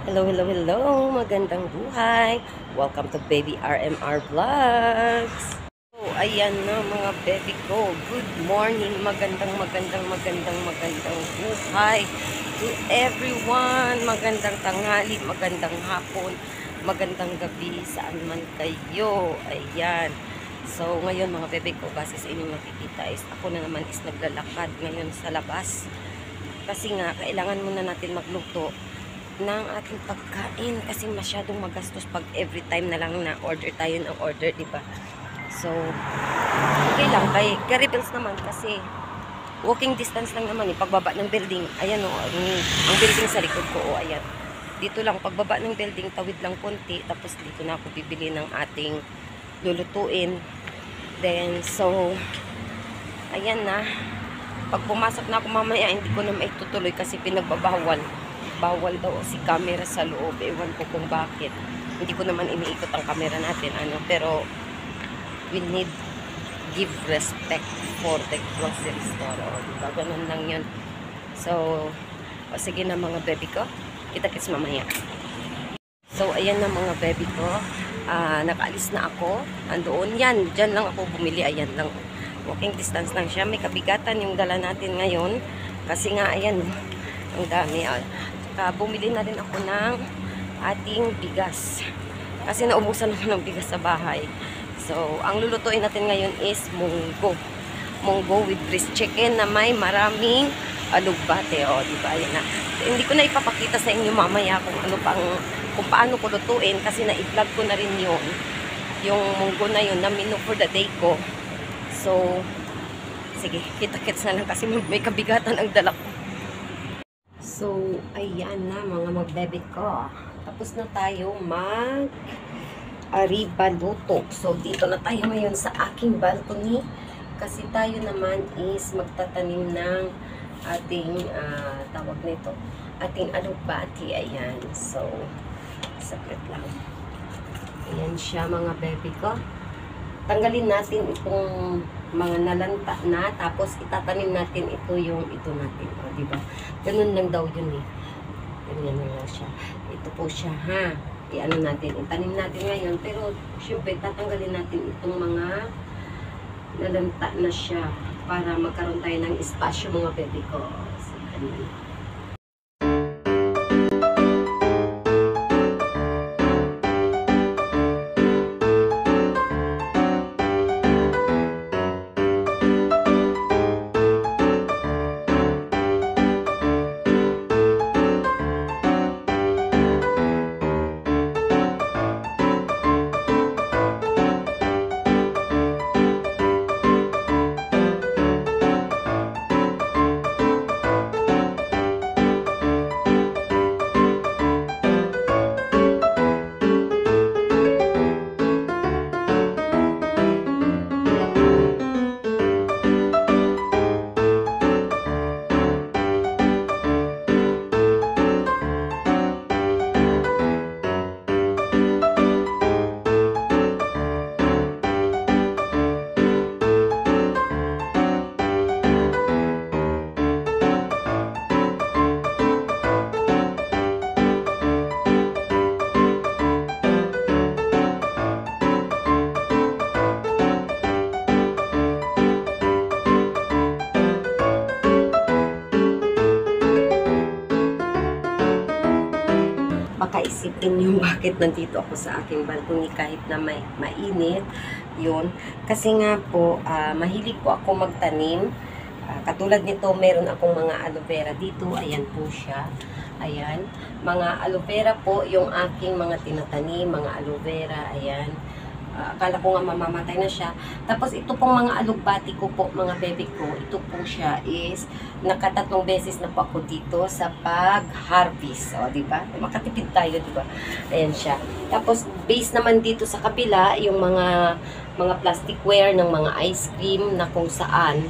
Hello, hello, hello! Magandang buhay! Welcome to Baby RMR Vlogs! So, ayan na mga baby ko. Good morning! Magandang buhay to everyone! Magandang tanghali, magandang hapon, magandang gabi, saan man kayo. Ayan. So, ngayon mga bebe ko, base sa inyong nakikita is ako na naman is naglalakad ngayon sa labas. Kasi nga, kailangan muna natin magluto ng ating pagkain kasi masyadong magastos pag every time na lang na order tayo ng order, diba? So, okay lang. Kay Caribels naman kasi walking distance lang naman eh. Pagbaba ng building, ayan o, ang building sa likod ko, o ayan. Dito lang, pagbaba ng building, tawid lang konti, tapos dito na ako bibili ng ating lulutuin. Then, so, ayan na. Pag pumasok na ako mamaya, hindi ko na maitutuloy kasi pinagbabawal. Bawal daw si camera sa loob. Ewan ko kung bakit. Hindi ko naman iniikot ang camera natin. Pero we need give respect for the grocery store. O, diba? Ganun lang yun. So, sige na mga baby ko. Kita-kits mamaya. So, ayan na mga baby ko. Nakaalis na ako. Andoon yan. Diyan lang ako bumili. Ayan lang. Walking distance lang siya. May kabigatan yung dala natin ngayon. Kasi nga, ayan. Ang dami. Bumili na rin ako ng ating bigas. Kasi naubusan ako ng bigas sa bahay. So, ang lulutuin natin ngayon is munggo. Munggo with braised chicken na may maraming alugbate. O, diba? Ayan na. Hindi ko na ipapakita sa inyo mamaya kung paano ko lutuin kasi na-i-vlog ko na rin yun. Yung munggo na yun na menu for the day ko. So, sige, kita-kits na lang kasi may kabigatan ang dala ko. So, ayan na mga magbebe ko. Tapos na tayo mag-ariba luto. So, dito na tayo ngayon sa aking balcony. Kasi tayo naman is magtatanim ng ating, tawag nito, ating alugbati. Ayan. So, sakit lang. Ayan siya mga bebe ko. Tanggalin natin itong mga nalanta na, tapos itatanim natin ito natin, o, diba? Ganun lang daw yun eh. Ganyan na lang siya. Ito po siya, ha? Iano natin, itanim natin ngayon, pero syempre tatanggalin natin itong mga nalanta na siya para magkaroon tayo ng espasyo mga bebe ko. So, ganyan. Baka isipin yung bakit nandito ako sa aking balcony kahit na mainit. Yun. Kasi nga po, mahilig po ako magtanim. Katulad nito, meron akong mga aloe vera dito. Ayan po siya. Ayan. Mga aloe vera po yung aking mga tinatanim. Mga aloe vera. Ayan. Akala ko nga mamamatay na siya. Tapos ito pong mga alugbati ko po, mga bebe ko, ito po siya is nakatatlong beses na po ako dito sa pag-harvest. O, diba? Makatipid tayo, diba? Ayan siya. Tapos base naman dito sa kabila, yung mga plasticware ng mga ice cream na kung saan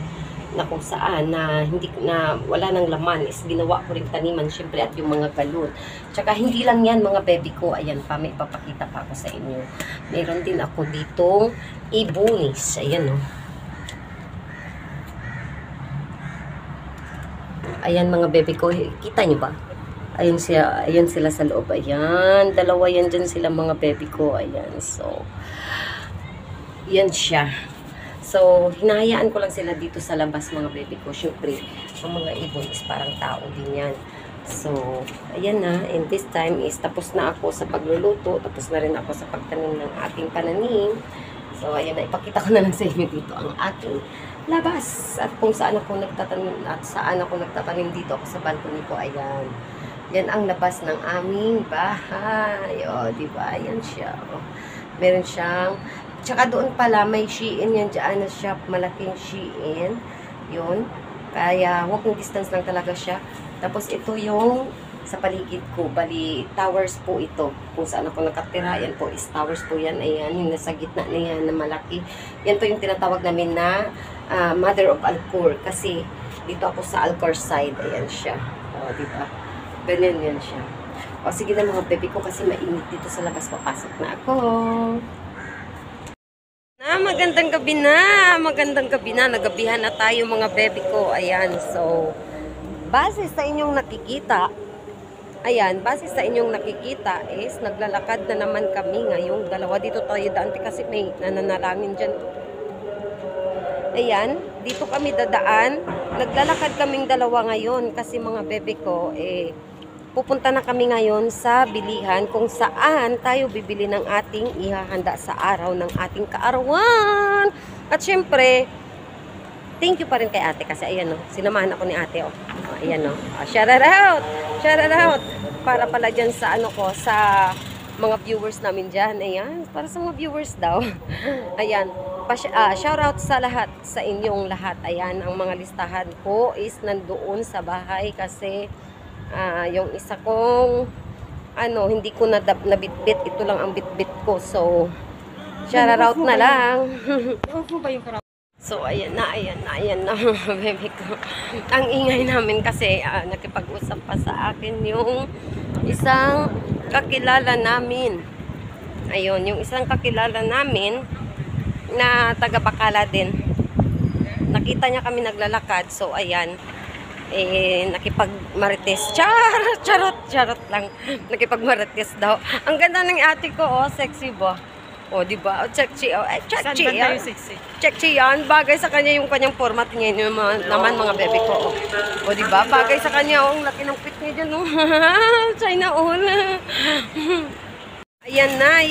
na hindi na wala nang laman is ginawa ko rin taniman syempre at yung mga galon. Tsaka hindi lang yan mga baby ko, ayan pa, may papakita pa ako sa inyo. Meron din ako ditong ibunis, ayan o. Ayan mga baby ko, kita nyo ba? Ayun sila sa loob. Ayan, dalawa yan dyan sila mga baby ko. Ayan, so, yan siya. So, hinahayaan ko lang sila dito sa labas mga baby ko. Siyempre, ang mga ibon is parang tao din yan. So, ayan na. And this time is tapos na ako sa pagluluto. Tapos na rin ako sa pagtanim ng ating pananim. So, ayan na. Ipakita ko na lang sa inyo dito ang ating labas. At kung saan ako nagtatanim dito ako sa balcony ko. Ayan. Yan ang labas ng aming bahay. O, diba? Ayan siya. O. Meron siyang tsaka doon pala, may Shein yan dyan na shop, malaking Shein. Yun. Kaya, walking distance lang talaga siya. Tapos, ito yung sa paligid ko. Bali, towers po ito. Kung saan ako nakatira, yan po is towers po yan. Ayan, yung nasa gitna na yan na malaki. Yan po yung tinatawag namin na Mother of Alcor. Kasi, dito ako sa Alcor side. Ayan siya. O, diba? Ganyan yan siya. O, sige na mga baby ko kasi mainit dito sa labas. Papasok na ako. Magandang gabi na. Magandang gabi na. Nagabihan na tayo mga baby ko. Ayan. So, base sa inyong nakikita, is naglalakad na naman kami ngayong dalawa. Dito tayo daan kasi may nananalangin dyan. Ayan. Dito kami dadaan. Naglalakad kaming dalawa ngayon kasi mga baby ko, pupunta na kami ngayon sa bilihan kung saan tayo bibili ng ating ihahanda sa araw ng ating kaarawan. At syempre, thank you pa rin kay ate kasi ayan o, sinamahan ako ni ate o. Ayan o, shout out! Shout out! Para pala dyan sa sa mga viewers namin dyan. Ayan, para sa mga viewers daw. Ayan, shout out sa lahat, sa inyong lahat. Ayan, ang mga listahan ko is nandoon sa bahay kasi yung isa kong hindi ko nabitbit, ito lang ang bitbit ko. So, shout out na lang. So, ayan na, baby ko. Ang ingay namin kasi nakipag-usap pa sa akin yung isang kakilala namin. Ayun, yung isang kakilala namin na taga-Bacala din. Nakita niya kami naglalakad. So, ayan. Nakipagmarites. Charot lang. Nakipagmarites daw. Ang ganda ng ate ko, sexy ba? Diba? Sexy, sexy yan. Sexy yan. Bagay sa kanya yung kanyang format niya. Naman mga bebe ko, diba? Bagay sa kanya, ang laki ng pit niya dyan, China all. Ayan na,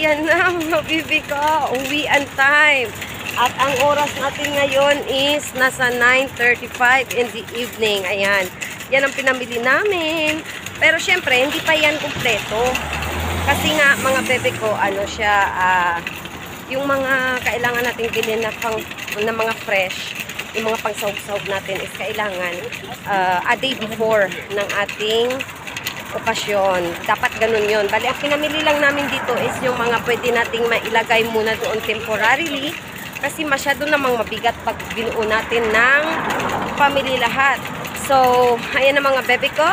mga bebe ko. Uwian time. At ang oras natin ngayon is nasa 9:35 in the evening. Ayan. Yan ang pinamili namin. Pero syempre, hindi pa yan kumpleto. Kasi nga, mga bebe ko, yung mga kailangan nating bilhin na mga fresh, yung mga pangsahog-sahog natin is kailangan a day before ng ating okasyon. Dapat ganun yon. Bali, ang pinamili lang namin dito is yung mga pwede nating mailagay muna doon temporarily. Kasi masyado namang mabigat pag binuo natin ng family lahat. So, ayan na mga bebe ko.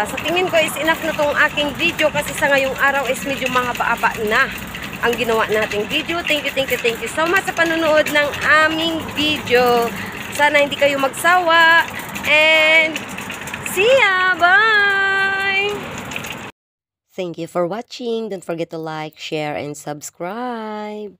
Sa tingin ko is enough na tong aking video kasi sa ngayong araw is medyo mahaba-aba na ang ginawa nating video. Thank you so much sa panonood ng aming video. Sana hindi kayo magsawa. And see ya! Bye! Thank you for watching. Don't forget to like, share, and subscribe.